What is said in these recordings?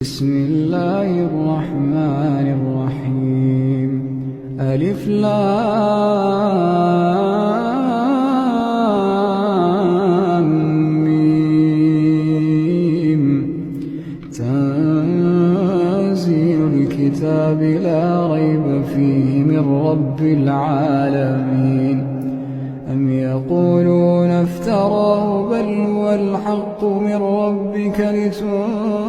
بسم الله الرحمن الرحيم. ألف لام ميم. تنزيل الكتاب لا ريب فيه من رب العالمين. أم يقولون افتراه بل هو الحق من ربك لتنذر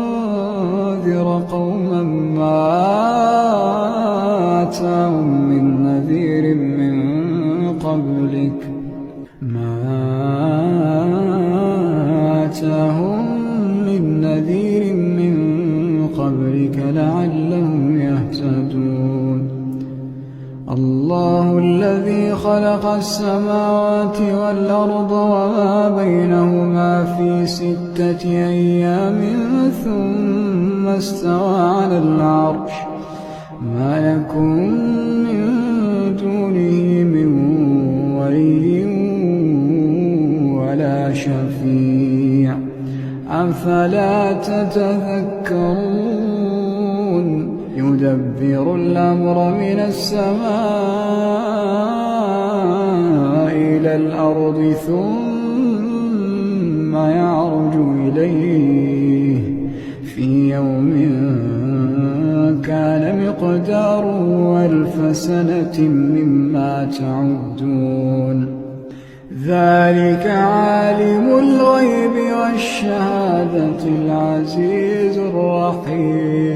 قوما ما آتاهم من نذير من قبلك لعلهم يهتدون. الله الذي خلق السماوات والأرض وما بينهما في 6 أيام ثم استوى على العرش. ما لكم من دونه من ولي ولا شفيع أفلا تتذكرون. يدبر الأمر من السماء إلى الأرض ثم يعرج إليه في يوم كان مقداره 1000 سنة مما تعدون. ذلك عالم الغيب والشهادة العزيز الرحيم.